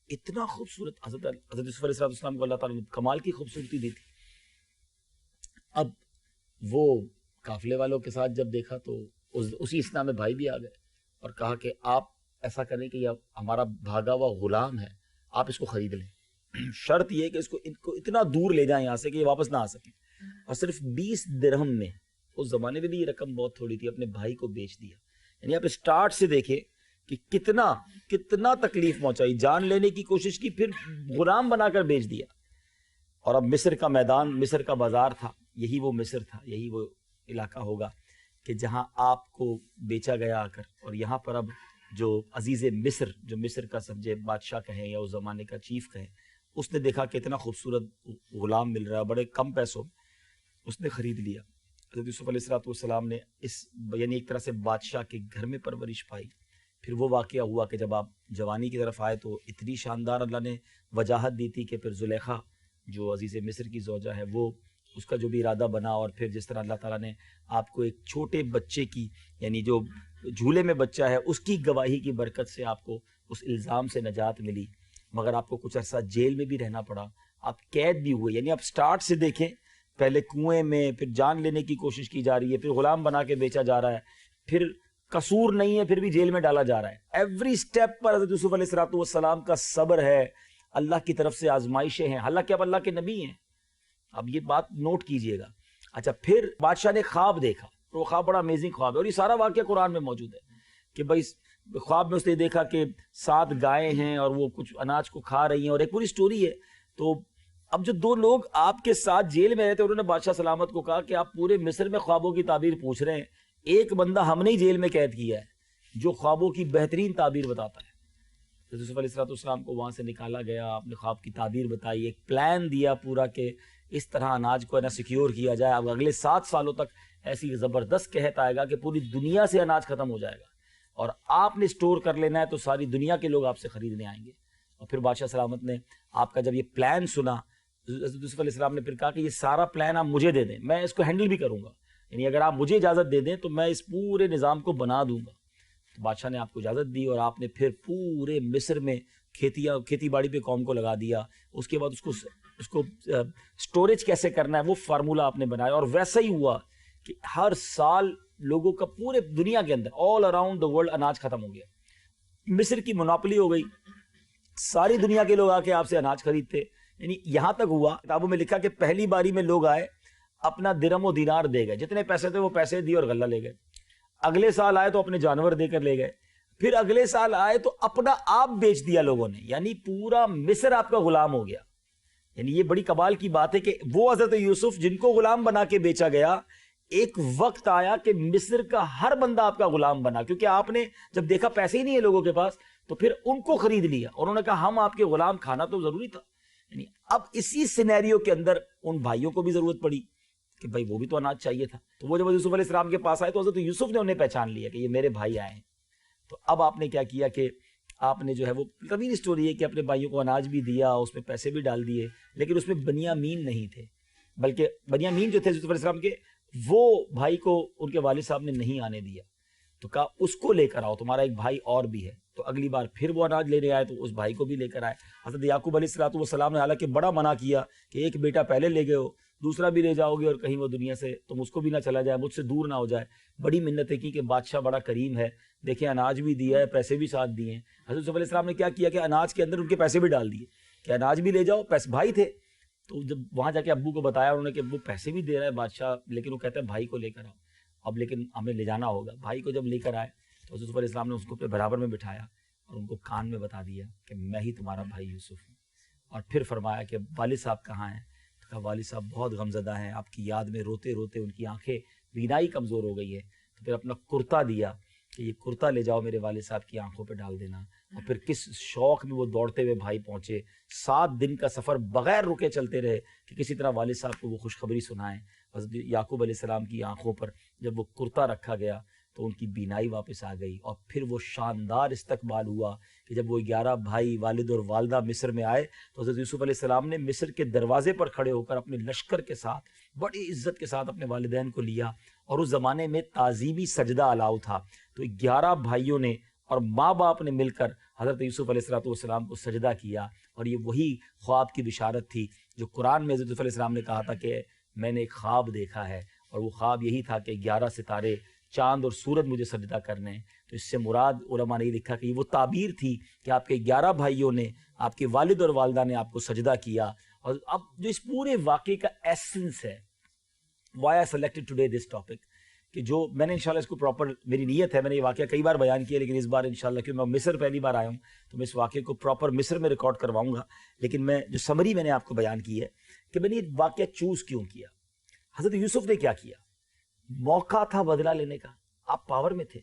B: اتنا خوبصورت، حضرت یوسف علیہ السلام کو اللہ تعالیٰ نے کمال کی خوبصورتی دی تھی۔ اب وہ قافلے والوں کے ساتھ جب دیکھا تو اسی اسنا میں بھائی بھی آ گئے اور کہا کہ آپ ایسا کریں کہ یہ ہمارا بھاگا ہوا غلام ہے، آپ اس کو خرید لیں، شرط یہ کہ اس کو اتنا دور لے جائیں یہاں سے کہ یہ واپس نہ آ سکیں، اور صرف 20 درہم میں، اس زمانے میں بھی یہ رقم بہت تھوڑی تھی، اپنے بھائی کو بیچ دیا۔ یعنی آپ اسٹارٹ سے دیکھیں کہ کتنا تکلیف پہنچائی، جان لینے کی کوشش کی، پھر غلام بنا کر بیچ دیا۔ اور اب مصر کا میدان، مصر کا بازار تھا، یہی وہ مصر تھا، یہی وہ علاقہ ہوگا کہ جہاں آپ کو بیچا گیا آ کر، اور یہاں پر اب جو عزیز مصر، جو مصر کا سمجھے بادشاہ کہیں یا اس زمانے کا چیف کہیں، اس نے دیکھا کہ اتنا خوبصورت غلام مل رہا ہے بڑے کم پیسوں، اس نے خرید لیا۔ حضرت یوسف علیہ السلام نے یعنی ایک طرح سے بادشاہ کے گھر میں پرورش پائی۔ پھر وہ واقعہ ہوا کہ جب آپ جوانی کی طرف آئے تو اتنی شاندار اللہ نے وجاہت دی تھی کہ پھر زلیخا جو عزیز مصر کی زوجہ ہے، وہ اس کا جو بھی ارادہ بنا، اور پھر جس طرح اللہ تعالیٰ نے آپ کو ایک چھوٹے بچے کی، یعنی جو جھولے میں بچہ ہے، اس کی گواہی کی برکت سے آپ کو اس الزام سے نجات ملی، مگر آپ کو کچھ عرصہ جیل میں بھی رہنا پڑا، آپ قید بھی ہوئے۔ یعنی آپ سٹارٹ سے دیکھیں، پہلے کنویں میں، پھر جان لینے کی کوشش کی جا رہی ہے، پھر غلام بنا کے بیچا جا رہا ہے، پھر قصور نہیں ہے پھر بھی جیل میں ڈالا جا رہا ہے۔ ایوری سٹیپ پر حضرت یوسف علیہ السلام کا صبر ہے، اللہ کی طرف سے آزمائشیں ہیں، حالانکہ اب اللہ کے نبی ہیں۔ اب یہ بات نوٹ کیجئے گا۔ اچھا، پھر بادشاہ نے خواب دیکھا، وہ خواب بڑا امیزنگ خواب ہے، اور یہ سارا واقعہ قرآن میں موجود ہے کہ بھائی خواب میں اس نے دیکھا کہ 7 گائیں ہیں اور وہ کچھ اناج کو کھا رہی ہیں، اور ایک پوری سٹوری ہے۔ تو اب جو 2 لوگ آپ کے ساتھ جیل میں رہتے، انہوں نے بادشاہ سلامت کو کہا کہ آپ پورے مصر میں خوابوں کی تعبیر پوچھ رہے ہیں، ایک بندہ ہم نے ہی جیل میں قید کیا ہے جو خوابوں کی بہترین تعبیر بتاتا ہے۔ یوسف علیہ السلام کو وہاں سے نکالا گیا، آپ نے خواب کی تعبیر بتائی، ایک پلان دیا پورا کہ اس طرح اناج کو سیکیور کیا جائے۔ اب اگلے 7 سالوں تک ایسی زبردست قحط آئے گا کہ پوری دنیا سے اناج ختم ہو جائے گا، اور آپ نے سٹور کر لینا ہے تو ساری دنیا کے لوگ آپ سے خریدنے آئیں گے۔ اور پھر بادشاہ سلامت نے آپ کا جب یہ پلان سنا، یوسف علیہ السلام نے پھر کہا کہ یہ سارا پلان آپ مجھے دے دیں، میں اس کو ہینڈل بھی کروں گا، یعنی اگر آپ مجھے اجازت دے دیں تو میں اس پورے نظام کو بنا دوں گا۔ بادشاہ نے آپ کو اجازت دی اور آپ نے پھر پورے مصر میں کھیتی باڑی پہ قوم کو لگا دیا. اس کے بعد اس کو سٹوریج کیسے کرنا ہے وہ فارمولہ آپ نے بنایا, اور ویسا ہی ہوا کہ ہر سال لوگوں کا پورے دنیا کے اندر آل اراؤنڈ دا ورلڈ اناج ختم ہو گیا. مصر کی منوپلی ہو گئی, ساری دنیا کے لوگ آ کے آپ سے اناج خریدتے. یعنی یہاں تک ہوا, کتابوں میں لکھا کہ پہلی باری میں لوگ آئے, اپنا درہم و دینار دے گئے, جتنے پیسے تھے وہ پیسے دیے اور غلہ لے گئے. اگلے سال آئے تو اپنے جانور دے کر لے گئے. پھر اگلے سال آئے تو اپنا آپ بیچ دیا لوگوں نے. یعنی پورا مصر آپ کا غلام ہو گیا. یعنی یہ بڑی کمال کی بات ہے کہ وہ حضرت یوسف جن کو غلام بنا کے بیچا گیا, ایک وقت آیا کہ مصر کا ہر بندہ آپ کا غلام بنا, کیونکہ آپ نے جب دیکھا پیسے ہی نہیں ہے لوگوں کے پاس, تو پھر ان کو خرید لیا اور انہوں نے کہا ہم آپ کے غلام, کھانا تو ضروری تھا. یعنی اب اسی سینیریو کے اندر ان بھائیوں کو بھی ضرورت پڑی کہ بھائی وہ بھی تو اناج چاہیے تھا. تو وہ جب یوسف علیہ السلام کے پاس آئے تو حضرت یوسف نے انہیں پہچان لیا کہ یہ میرے بھائی آئے ہیں. تو اب آپ نے کیا کیا کہ آپ نے جو ہے وہ طویل اسٹوری ہے کہ اپنے بھائیوں کو اناج بھی دیا, اس میں پیسے بھی ڈال دیے, لیکن اس میں بنیامین نہیں تھے, بلکہ بنیامین جو تھے یوسف علیہ السلام کے, وہ بھائی کو ان کے والد صاحب نے نہیں آنے دیا. تو کہا اس کو لے کر آؤ, تمہارا ایک بھائی اور بھی ہے. تو اگلی بار پھر وہ اناج لینے آئے تو اس بھائی کو بھی لے کر آئے. حضرت یعقوب علیہ السلام نے حالانکہ بڑا منع کیا کہ ایک بیٹا پہلے لے گئے ہو, دوسرا بھی لے جاؤ گے اور کہیں وہ دنیا سے تم اس کو بھی نہ چلا جائے, مجھ سے دور نہ ہو جائے. بڑی منتیں کی کہ بادشاہ بڑا کریم ہے, دیکھیں اناج بھی دیا ہے, پیسے بھی ساتھ دیے ہیں. حضرت یوسف علیہ السلام نے کیا کیا کہ اناج کے اندر ان کے پیسے بھی ڈال دیے کہ اناج بھی لے جاؤ, پیسے بھائی تھے. تو جب وہاں جا کے ابو کو بتایا انہوں نے کہ وہ پیسے بھی دے رہا ہے بادشاہ, لیکن وہ کہتا ہے بھائی کو لے کر آؤ. اب لیکن ہمیں لے جانا ہوگا. بھائی کو جب لے کر آئے تو حضرت یوسف علیہ السلام نے اس کو اپنے برابر میں بٹھایا اور ان کو کان میں بتا دیا کہ میں ہی تمہارا بھائی یوسف ہوں. اور پھر فرمایا کہ والد صاحب کہاں ہیں؟ تو کہا والد صاحب بہت غمزدہ ہیں, آپ کی یاد میں روتے روتے ان کی آنکھیں, بینائی کمزور ہو گئی ہے. تو پھر اپنا کرتا دیا کہ یہ کرتا لے جاؤ میرے والد صاحب کی آنکھوں پہ ڈال دینا. اور پھر کس شوق میں وہ دوڑتے ہوئے بھائی پہنچے, 7 دن کا سفر بغیر رکے چلتے رہے کہ کسی طرح والد صاحب کو وہ خوشخبری سنائیں. حضرت یعقوب علیہ السلام کی آنکھوں پر جب وہ کرتا رکھا گیا تو ان کی بینائی واپس آ گئی. اور پھر وہ شاندار استقبال ہوا کہ جب وہ 11 بھائی والد اور والدہ مصر میں آئے تو حضرت یوسف علیہ السلام نے مصر کے دروازے پر کھڑے ہو کر اپنے لشکر کے ساتھ بڑی عزت کے ساتھ اپنے والدین کو لیا. اور اس زمانے میں تعظیمی سجدہ الاؤ تھا, تو 11 بھائیوں نے اور ماں باپ نے مل کر حضرت یوسف علیہ السلام کو سجدہ کیا. اور یہ وہی خواب کی بشارت تھی جو قرآن میں حضرت یوسف علیہ السلام نے کہا تھا کہ میں نے ایک خواب دیکھا ہے, اور وہ خواب یہی تھا کہ 11 ستارے, چاند اور سورج مجھے سجدہ کرنے. تو اس سے مراد علماء نے لکھا کہ یہ وہ تعبیر تھی کہ آپ کے 11 بھائیوں نے, آپ کے والد اور والدہ نے آپ کو سجدہ کیا. اور اب جو اس پورے واقعے کا ایسنس ہے, why I selected today this topic, کہ جو میں نے انشاءاللہ اس کو پراپر, میری نیت ہے, میں نے یہ واقعہ کئی بار بیان کیا, لیکن اس بار انشاءاللہ کہ میں مصر پہلی بار آیا ہوں تو میں اس واقعے کو پراپر مصر میں ریکارڈ کرواؤں گا. لیکن میں جو سمری میں نے آپ کو بیان کی ہے کہ میں نے یہ واقعہ چوز کیوں کیا. حضرت یوسف نے کیا کیا, موقع تھا بدلہ لینے کا, آپ پاور میں تھے,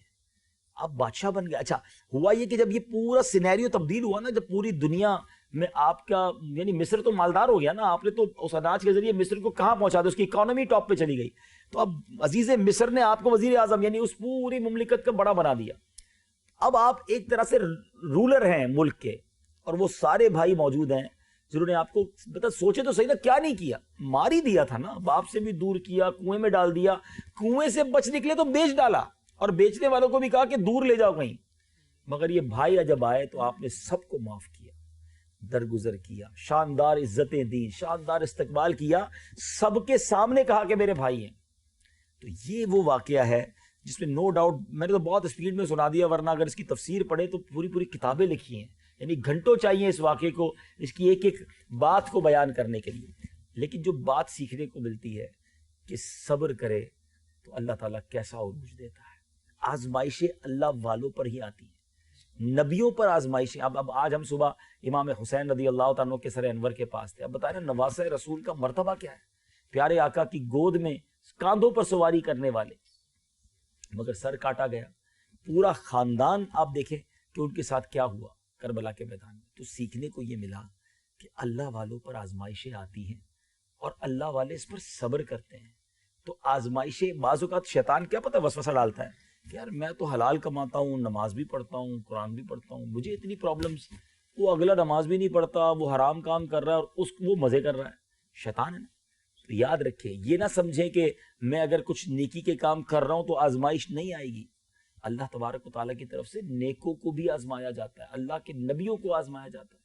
B: آپ بادشاہ بن گئے. اچھا ہوا یہ کہ جب یہ پورا سینیریو تبدیل ہوا نا, جب پوری دنیا میں آپ کا, یعنی مصر تو مالدار ہو گیا نا, آپ نے تو اس اناج کے ذریعے مصر کو کہاں پہنچا دیا, اس کی اکانومی ٹاپ پہ چلی گئی. تو اب عزیز مصر نے آپ کو وزیر اعظم یعنی اس پوری مملکت کا بڑا بنا دیا. اب آپ ایک طرح سے رولر ہیں ملک کے, اور وہ سارے بھائی موجود ہیں جنہوں نے آپ کو بتا, سوچے تو صحیح نا, کیا نہیں کیا, مار ہی دیا تھا نا, باپ سے بھی دور کیا, کنویں میں ڈال دیا, کنویں سے بچ نکلے تو بیچ ڈالا, اور بیچنے والوں کو بھی کہا کہ دور لے جاؤ کہیں. مگر یہ بھائی جب آئے تو آپ نے سب کو معاف کیا, درگزر کیا, شاندار عزتیں دی, شاندار استقبال کیا, سب کے سامنے کہا کہ میرے بھائی ہیں. تو یہ وہ واقعہ ہے جس میں نو ڈاؤٹ, میں نے تو بہت اسپیڈ میں سنا دیا, ورنہ اگر اس کی تفسیر پڑھے تو پوری کتابیں لکھی ہیں, یعنی گھنٹوں چاہیے اس واقعے کو, اس کی ایک ایک بات کو بیان کرنے کے لیے. لیکن جو بات سیکھنے کو ملتی ہے کہ صبر کرے تو اللہ تعالیٰ کیسا عروج دیتا ہے. آزمائشیں اللہ والوں پر ہی آتی ہیں, نبیوں پر آزمائشیں. اب آج ہم صبح امام حسین رضی اللہ تعالیٰ عنہ کے سر انور کے پاس تھے. اب بتائیں نا, نواسہ رسول کا مرتبہ کیا ہے, پیارے آقا کی گود میں کاندھوں پر سواری کرنے والے, مگر سر کاٹا گیا. پورا خاندان آپ دیکھیں کہ ان کے ساتھ کیا ہوا کربلا کے میدان میں. تو سیکھنے کو یہ ملا کہ اللہ والوں پر آزمائشیں آتی ہیں اور اللہ والے اس پر صبر کرتے ہیں. تو آزمائشیں بعض اوقات شیطان کیا پتہ وسوسہ ڈالتا ہے کہ یار میں تو حلال کماتا ہوں, نماز بھی پڑھتا ہوں, قرآن بھی پڑھتا ہوں, مجھے اتنی پرابلمز, وہ اگلا نماز بھی نہیں پڑھتا, وہ حرام کام کر رہا ہے اور وہ مزے کر رہا ہے. شیطان ہے نا. تو یاد رکھیں, یہ نہ سمجھیں کہ میں اگر کچھ نیکی کے کام کر رہا ہوں تو آزمائش نہیں آئے گی. اللہ تبارک و تعالیٰ کی طرف سے نیکوں کو بھی آزمایا جاتا ہے، اللہ کے نبیوں کو آزمایا جاتا ہے.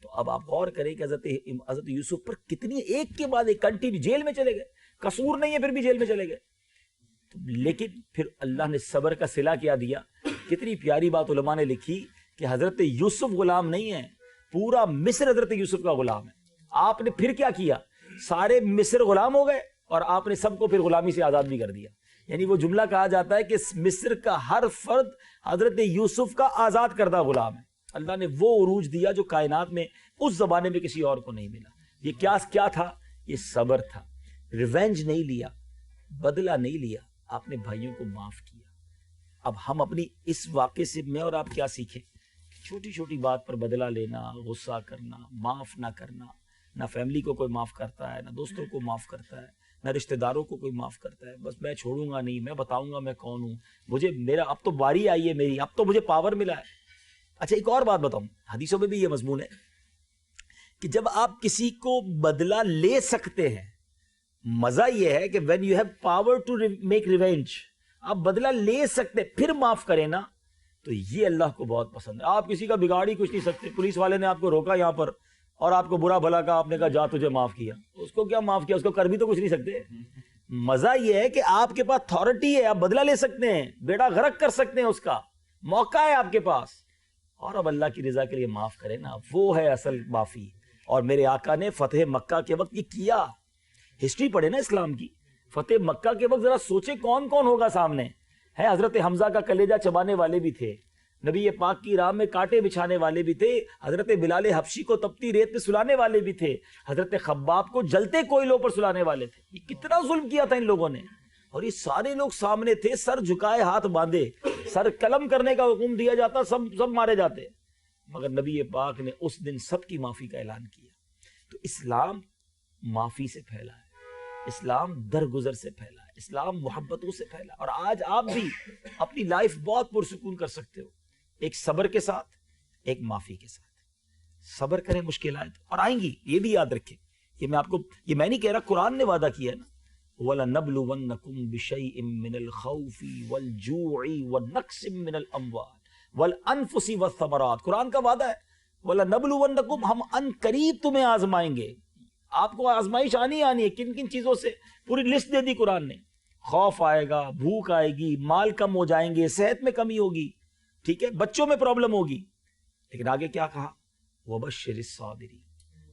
B: تو اب آپ غور کریں کہ حضرت یوسف پر کتنی ایک کے بعد ایک کنٹینیو جیل میں چلے گئے، قصور نہیں ہے پھر بھی جیل میں چلے گئے. لیکن پھر اللہ نے صبر کا صلہ کیا دیا. کتنی پیاری بات علماء نے لکھی کہ حضرت یوسف غلام نہیں ہے، پورا مصر حضرت یوسف کا غلام ہے. آپ نے پھر کیا کیا؟ سارے مصر غلام ہو گئے اور آپ نے سب کو پھر غلامی سے آزاد بھی کر دیا. یعنی وہ جملہ کہا جاتا ہے کہ مصر کا ہر فرد حضرت یوسف کا آزاد کردہ غلام ہے. اللہ نے وہ عروج دیا جو کائنات میں اس زمانے میں کسی اور کو نہیں ملا. یہ کیا تھا؟ یہ صبر تھا. ریونج نہیں لیا، بدلہ نہیں لیا، آپ نے بھائیوں کو معاف کیا. اب ہم اپنی اس واقعے سے میں اور آپ کیا سیکھیں؟ چھوٹی چھوٹی بات پر بدلہ لینا، غصہ کرنا، معاف نہ کرنا. نہ فیملی کو کوئی معاف کرتا ہے، نہ دوستوں کو معاف کرتا ہے، نہ رشتہ داروں کو کوئی معاف کرتا ہے. بس میں چھوڑوں گا نہیں، میں بتاؤں گا میں کون ہوں، مجھے میرا اب تو باری آئی ہے میری، اب تو مجھے پاور ملا ہے. اچھا ایک اور بات بتاؤں، حدیثوں میں بھی یہ مضمون ہے کہ جب آپ کسی کو بدلہ لے سکتے ہیں، مزہ یہ ہے کہ when you have power to make revenge، آپ بدلہ لے سکتے پھر معاف کریں نا، تو یہ اللہ کو بہت پسند ہے. آپ کسی کا بگاڑ ہی کچھ نہیں سکتے. پولیس والے نے آپ کو روکا یہاں پر اور آپ کو برا بھلا کہا، آپ نے کہا جا تجھے معاف کیا. اس کو کیا معاف کیا؟ اس کو کر بھی تو کچھ نہیں سکتے. مزہ یہ ہے کہ آپ کے پاس اتھارٹی ہے، آپ بدلہ لے سکتے ہیں، بیڑا غرق کر سکتے ہیں، اس کا موقع ہے آپ کے پاس. اور اب اللہ کی رضا کے لیے معاف کریں نا، وہ ہے اصل معافی. اور میرے آقا نے فتح مکہ کے وقت یہ کیا. ہسٹری پڑھے نا اسلام کی. فتح مکہ کے وقت ذرا سوچے کون کون ہوگا سامنے. ہے حضرت حمزہ کا کلیجہ چبانے والے بھی تھے، نبی پاک کی راہ میں کانٹے بچھانے والے بھی تھے، حضرت بلال حبشی کو تپتی ریت پہ سلانے والے بھی تھے، حضرت خباب کو جلتے کوئلوں پر سلانے والے تھے. یہ کتنا ظلم کیا تھا ان لوگوں نے، اور یہ سارے لوگ سامنے تھے، سر جھکائے ہاتھ باندھے، سر قلم کرنے کا حکم دیا جاتا، سب مارے جاتے. مگر نبی پاک نے اس دن سب کی معافی کا اعلان کیا. تو اسلام معافی سے پھیلا ہے، اسلام درگزر سے پھیلا ہے، اسلام محبتوں سے پھیلا. اور آج آپ بھی اپنی لائف بہت پرسکون کر سکتے ہو، ایک صبر کے ساتھ، ایک معافی کے ساتھ. صبر کریں، مشکلات اور آئیں گی، یہ بھی یاد رکھیں. یہ میں آپ کو، یہ میں نہیں کہہ رہا، قرآن نے وعدہ کیا ہے نا، وَلَنَبْلُوَنَّكُمْ بِشَيْءٍ مِّنَ الْخَوْفِ وَالْجُوعِ وَنَقْصٍ مِّنَ الْأَمْوَالِ وَالْأَنفُسِ وَالثَّمَرَاتِ. قرآن کا وعدہ ہے وَلَنَبْلُوَنَّكُمْ، ہم ان قریب تمہیں آزمائیں گے. آپ کو آزمائش آنی ہے. کن کن چیزوں سے؟ پوری لسٹ دے دی قرآن نے. خوف آئے گا، بھوک آئے گی، مال کم ہو جائیں گے، صحت میں کمی ہوگی، ٹھیک ہے، بچوں میں پرابلم ہوگی. لیکن آگے کیا کہا؟ وَبَشِّرِ الصَّابِرِينَ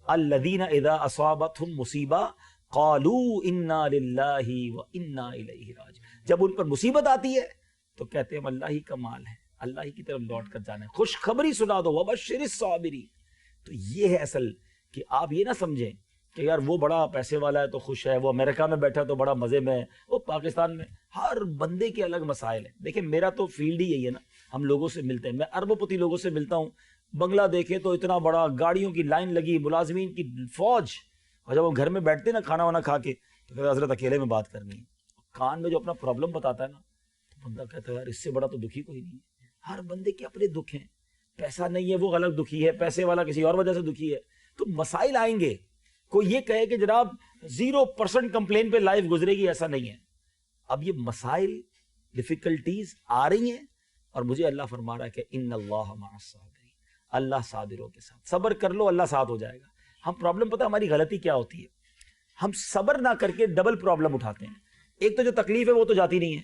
B: الَّذِينَ إِذَا أَصَابَتْهُمْ مُصِيبَةٌ قَالُوا إِنَّا لِلَّهِ وَإِنَّا إِلَيْهِ رَاجِعُونَ. جب ان پر مصیبت آتی ہے تو کہتے ہیں ہم اللہ ہی کا مال ہے، اللہ ہی کی طرف لوٹ کر جانا ہے. خوشخبری سنا دو، وَبَشِّرِ الصَّابِرِينَ. تو یہ ہے اصل، کہ آپ یہ نہ سمجھیں کہ یار وہ بڑا پیسے والا ہے تو خوش ہے، وہ امریکہ میں بیٹھا تو بڑا مزے میں ہے، وہ پاکستان میں. ہر بندے کے الگ مسائل ہیں. دیکھیں میرا تو فیلڈ ہی یہی ہے نا، ہم لوگوں سے ملتے ہیں، میں اربوں پتی لوگوں سے ملتا ہوں. بنگلہ دیکھیں تو اتنا بڑا گاڑیوں کی لائن لگی، ملازمین کی فوج، اور جب وہ گھر میں بیٹھتے نا کھانا وانا کھا کے تو کہتے حضرت اکیلے میں بات کرنی ہے. کان میں جو اپنا پرابلم بتاتا ہے نا تو بندہ کہتا ہے یار اس سے بڑا تو دکھی کوئی نہیں ہے. ہر بندے کے اپنے دکھ ہیں. پیسہ نہیں ہے وہ الگ دکھی ہے، پیسے والا کسی اور وجہ سے دکھی ہے. تو مسائل آئیں گے. کوئی یہ کہے کہ جناب 0% کمپلین پہ لائف گزرے گی، ایسا نہیں ہے. اب یہ مسائل، ڈیفیکلٹیز آ رہی ہیں، اور مجھے اللہ فرما رہا ہے کہ ان اللہ مع الصابرین، اللہ صابروں کے ساتھ. صبر کر لو، اللہ ساتھ ہو جائے گا. ہم پرابلم، پتہ ہماری غلطی کیا ہوتی ہے؟ ہم صبر نہ کر کے ڈبل پرابلم اٹھاتے ہیں. ایک تو جو تکلیف ہے وہ تو جاتی نہیں ہے،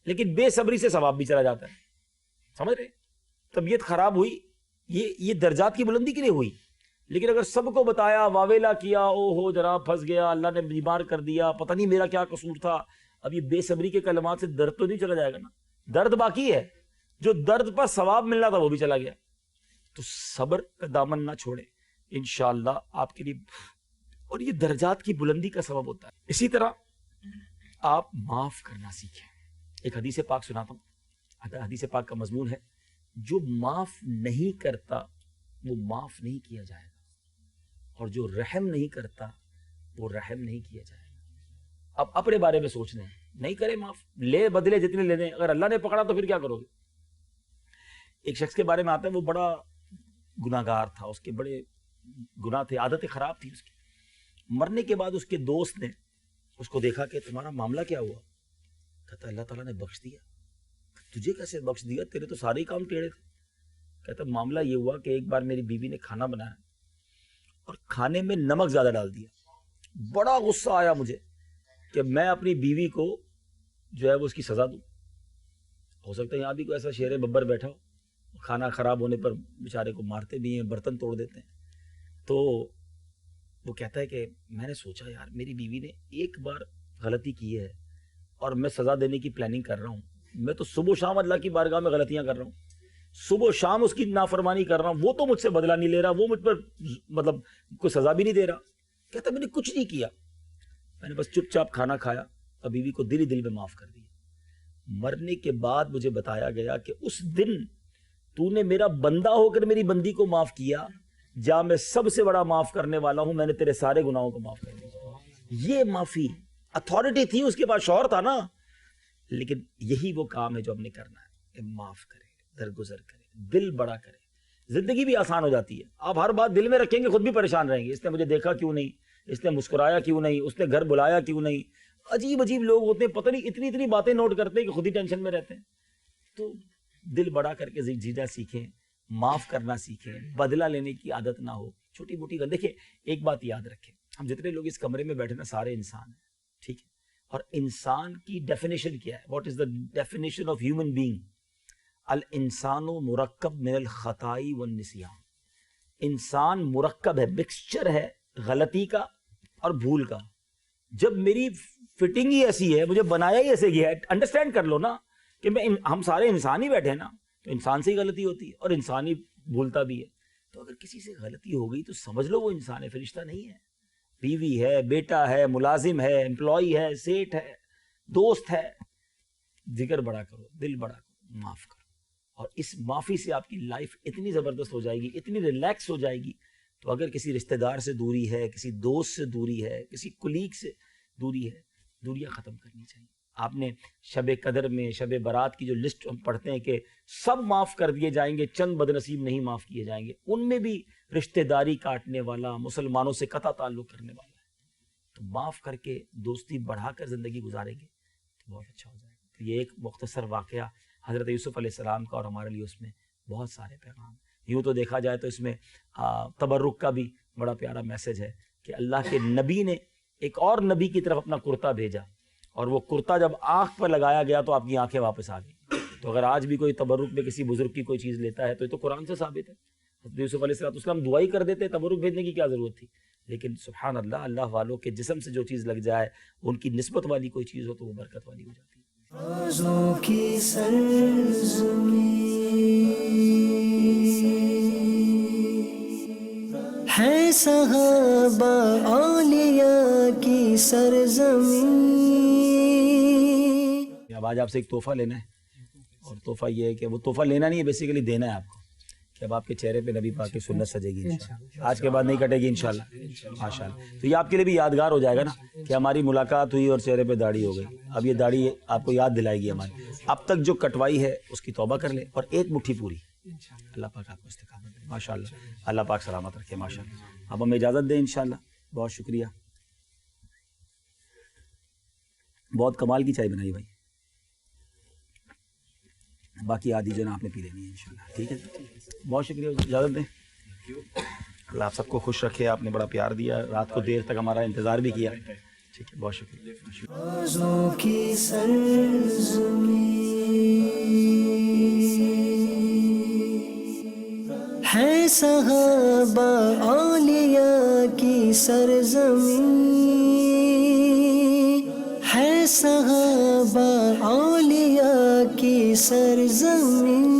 B: لیکن بے صبری سے ثواب بھی چلا جاتا ہے. سمجھ رہے؟ طبیعت خراب ہوئی، یہ درجات کی بلندی کے لیے ہوئی. لیکن اگر سب کو بتایا، واویلا کیا، او ہو جناب پھنس گیا، اللہ نے بیمار کر دیا، پتہ نہیں میرا کیا قصور تھا، اب یہ بے صبری کے کلمات سے درد تو نہیں چلا جائے گا نا. درد باقی ہے، جو درد پر ثواب ملنا تھا وہ بھی چلا گیا. تو صبر کا دامن نہ چھوڑے، انشاءاللہ آپ کے لیے، اور یہ درجات کی بلندی کا سبب ہوتا ہے. اسی طرح آپ معاف کرنا سیکھیں. ایک حدیث پاک سناتا ہوں. حدیث پاک کا مضمون ہے جو معاف نہیں کرتا وہ معاف نہیں کیا جائے گا، اور جو رحم نہیں کرتا وہ رحم نہیں کیا جائے گا. اب اپنے بارے میں سوچنا ہے، نہیں کرے معاف، لے بدلے جتنے لینے، اگر اللہ نے پکڑا تو پھر کیا کرو گے؟ ایک شخص کے بارے میں آتا ہے، وہ بڑا گناہگار تھا، اس کے بڑے گناہ تھے، عادتیں خراب تھی اس کی. مرنے کے بعد اس کے دوست نے اس کو دیکھا کہ تمہارا معاملہ کیا ہوا؟ کہتا اللہ تعالیٰ نے بخش دیا. تجھے کیسے بخش دیا, تیرے تو سارے ہی کام ٹیڑھے تھے. کہتا معاملہ یہ ہوا کہ ایک بار میری بیوی نے کھانا بنایا اور کھانے میں نمک زیادہ ڈال دیا. بڑا غصہ آیا مجھے کہ میں اپنی بیوی کو جو ہے وہ اس کی سزا دوں. ہو سکتا ہے یہاں بھی کوئی ایسا شیر ببر بیٹھا ہو, کھانا خراب ہونے پر بیچارے کو مارتے بھی ہیں, برتن توڑ دیتے ہیں. تو وہ کہتا ہے کہ میں نے سوچا یار میری بیوی نے ایک بار غلطی کی ہے اور میں سزا دینے کی پلاننگ کر رہا ہوں. میں تو صبح و شام اللہ کی بارگاہ میں غلطیاں کر رہا ہوں, صبح و شام اس کی نافرمانی کر رہا ہوں, وہ تو مجھ سے بدلہ نہیں لے رہا, وہ مجھ پر مطلب کوئی سزا بھی نہیں دے رہا. کہتا میں نے کچھ نہیں کیا, میں نے بس چپ چاپ کھانا کھایا اور بیوی کو دل ہی دل میں معاف کر دیا. مرنے کے بعد مجھے بتایا گیا کہ اس دن تو نے میرا بندہ ہو کر میری بندی کو معاف کیا, جا میں سب سے بڑا معاف کرنے والا ہوں, میں نے تیرے سارے گناہوں کو معاف کر دیا. یہ معافی اتھارٹی تھی, اس کے پاس شوہر تھا نا, لیکن یہی وہ کام ہے جو ہم نے کرنا ہے کہ معاف کرے, درگزر کرے, دل بڑا کرے. زندگی بھی آسان ہو جاتی ہے. آپ ہر بات دل میں رکھیں گے خود بھی پریشان رہیں گے. اس نے مجھے دیکھا کیوں نہیں, اس نے مسکرایا کیوں نہیں, اس نے گھر بلایا کیوں نہیں. عجیب عجیب لوگ ہوتے ہیں, پتہ نہیں اتنی باتیں نوٹ کرتے ہیں کہ خود ہی ٹینشن میں رہتے ہیں. تو دل بڑا کر کے جینا سیکھیں, معاف کرنا سیکھیں, بدلہ لینے کی عادت نہ ہو. چھوٹی موٹی گل دیکھیں, ایک بات یاد رکھیں, ہم جتنے لوگ اس کمرے میں بیٹھے نا سارے انسان ہیں, ٹھیک ہے. اور انسان کی ڈیفینیشن کیا ہے؟ What is the definition of human being? الانسان مرکب من الخطائی والنسیان. انسان مرکب ہے, مکسچر ہے غلطی کا اور بھول کا. جب میری فٹنگ ہی ایسی ہے, مجھے بنایا ہی ایسے گیا ہے, انڈرسٹینڈ کر لو نا کہ ہم سارے انسان ہی بیٹھے ہیں نا, تو انسان سے ہی غلطی ہوتی ہے اور انسان ہی بھولتا بھی ہے. تو اگر کسی سے غلطی ہو گئی تو سمجھ لو وہ انسان ہے, فرشتہ نہیں ہے. بیوی ہے, بیٹا ہے, ملازم ہے, امپلائی ہے, سیٹ ہے, دوست ہے. ذکر بڑا کرو, دل بڑا کرو, معاف کرو, اور اس معافی سے آپ کی لائف اتنی زبردست ہو جائے گی, اتنی ریلیکس ہو جائے گی. تو اگر کسی رشتہ دار سے دوری ہے, کسی دوست سے دوری ہے, کسی کلیگ سے دوری ہے, دوریاں ختم کرنی چاہیے. آپ نے شب قدر میں, شب برات کی جو لسٹ ہم پڑھتے ہیں کہ سب معاف کر دیے جائیں گے, چند بد نصیب نہیں معاف کیے جائیں گے, ان میں بھی رشتہ داری کاٹنے والا, مسلمانوں سے قطع تعلق کرنے والا ہے. تو معاف کر کے دوستی بڑھا کر زندگی گزاریں گے تو بہت اچھا ہو جائے گا. تو یہ ایک مختصر واقعہ حضرت یوسف علیہ السلام کا, اور ہمارے لیے اس میں بہت سارے پیغام. یوں تو دیکھا جائے تو اس میں تبرک کا بھی بڑا پیارا میسج ہے کہ اللہ کے نبی نے ایک اور نبی کی طرف اپنا کرتا بھیجا, اور وہ کرتا جب آنکھ پر لگایا گیا تو آپ کی آنکھیں واپس آ گئی. تو اگر آج بھی کوئی تبرک میں کسی بزرگ کی کوئی چیز لیتا ہے تو یہ تو قرآن سے ثابت ہے. حضرت یوسف علیہ السلام دعائی کر دیتے, تبرک بھیجنے کی کیا ضرورت تھی. لیکن سبحان اللہ, اللہ والوں کے جسم سے جو چیز لگ جائے, ان کی نسبت والی کوئی چیز ہو تو وہ برکت والی ہو جاتی ہے.
A: رازوں کی سرزمین ہے صحابہ اولیاء کی سرزمین.
B: اب آج آپ سے ایک تحفہ لینا ہے, اور تحفہ یہ ہے کہ وہ تحفہ لینا نہیں ہے, بیسیکلی دینا ہے آپ کو, کہ اب آپ کے چہرے پہ نبی پاک کی سنت سجے گی انشاءاللہ. آج کے بعد نہیں کٹے گی انشاءاللہ, ماشاءاللہ. تو یہ آپ کے لیے بھی یادگار ہو جائے گا نا کہ ہماری ملاقات ہوئی اور چہرے پہ داڑھی ہو گئی. اب یہ داڑھی آپ کو یاد دلائے گی ہماری. اب تک جو کٹوائی ہے اس کی توبہ کر لیں, اور ایک مٹھی پوری. اللہ پاک آپ کو استقامت دے ماشاءاللہ, اللہ پاک سلامت رکھے ماشاءاللہ. اب ہمیں اجازت دیں انشاءاللہ. بہت شکریہ, بہت کمال کی چائے بنائی بھائی. باقی آدھی جو نا آپ نے پی لینی ہے انشاءاللہ, ٹھیک ہے. بہت شکریہ, اجازت دیں. اللہ آپ سب کو خوش رکھے. آپ نے بڑا پیار دیا, رات کو دیر تک ہمارا انتظار بھی کیا, ٹھیک ہے. بہت شکریہ.
A: رازوں کی سرزمین ہے صحابہ اولیاء کی سرزمین ہے صحابہ اولیاء کی سرزمین.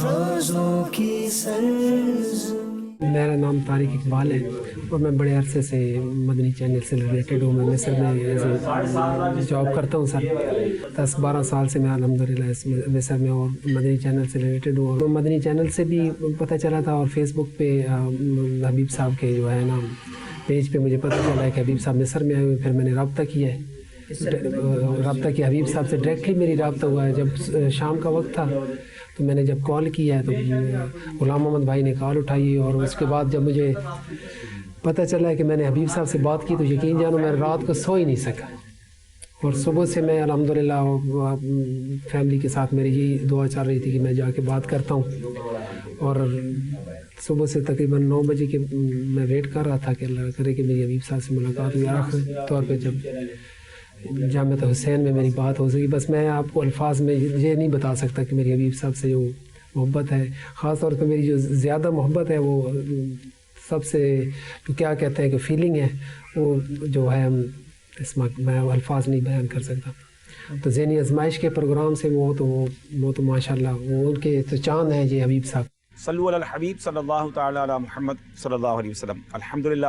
A: رازوں کی سرزمین.
C: میرا نام طارق اقبال ہے اور میں بڑے عرصے سے مدنی چینل سے ریلیٹڈ ہوں. میں مصر میں جاب کرتا ہوں سر. 10-12 سال سے میں الحمدللہ اس مصر میں اور مدنی چینل سے ریلیٹڈ ہوں. اور مدنی چینل سے بھی پتہ چلا تھا, اور فیس بک پہ حبیب صاحب کے جو ہے نا پیج پہ مجھے پتہ چلا ہے کہ حبیب صاحب مصر میں آئے ہوئے. پھر میں نے رابطہ کیا ہے, رابطہ کیا حبیب صاحب سے ڈائریکٹلی میری رابطہ ہوا ہے. جب شام کا وقت تھا تو میں نے جب کال کیا ہے تو غلام محمد بھائی نے کال اٹھائی, اور اس کے بعد جب مجھے پتہ چلا ہے کہ میں نے حبیب صاحب سے بات کی تو یقین جانو میں رات کو سو ہی نہیں سکا. اور صبح سے میں الحمدللہ فیملی کے ساتھ میری یہی دعا چل رہی تھی کہ میں جا کے بات کرتا ہوں، اور صبح سے تقریباً 9 بجے کے میں ویٹ کر رہا تھا کہ اللہ کرے کہ میری حبیب صاحب سے ملاقات ہوئی. آخری طور پہ جب جامعہ حسین میں میری بات ہو سکی، بس میں آپ کو الفاظ میں یہ نہیں بتا سکتا کہ میری حبیب صاحب سے جو محبت ہے، خاص طور پہ میری جو زیادہ محبت ہے وہ سب سے جو کیا کہتے ہیں کہ فیلنگ ہے، وہ جو ہے اس میں الفاظ نہیں بیان کر سکتا. تو ذہنی آزمائش کے پروگرام سے وہ تو ماشاءاللہ وہ ان کے تو چاند ہیں یہ حبیب صاحب.
B: صلو علی الحبیب صلی اللہ تعالی علی محمد صلی اللہ علیہ وسلم. الحمدللہ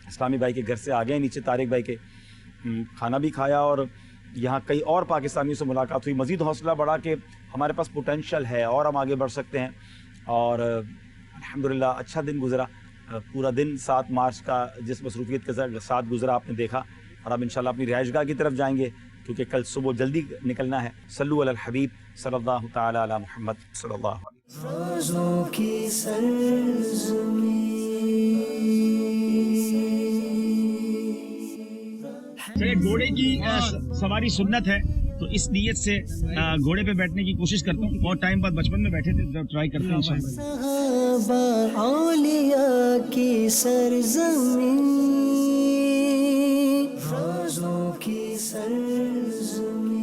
B: اسلامی بھائی کے گھر سے آ گئے نیچے، طارق بھائی کے کھانا بھی کھایا، اور یہاں کئی اور پاکستانیوں سے ملاقات ہوئی. مزید حوصلہ بڑھا کہ ہمارے پاس پوٹینشل ہے اور ہم آگے بڑھ سکتے ہیں. اور الحمدللہ اچھا دن گزرا، پورا دن 7 مارچ کا جس مصروفیت کے ساتھ گزرا آپ نے دیکھا. اور اب انشاءاللہ اپنی رہائش گاہ کی طرف جائیں گے کیونکہ کل صبح جلدی نکلنا ہے. صلو علی الحبیب صلی اللہ تعالی علی محمد صلی اللہ علیہ وسلم.
A: رازوں کی سرزمین.
D: گھوڑے کی سواری سنت ہے، تو اس نیت سے گھوڑے پہ بیٹھنے کی کوشش کرتا ہوں. بہت ٹائم بعد بچپن میں بیٹھے تھے، ٹرائی کرتے ہیں انشاءاللہ.
A: صحابہ اولیاء کی سرزمین، رازوں کی سرزمین.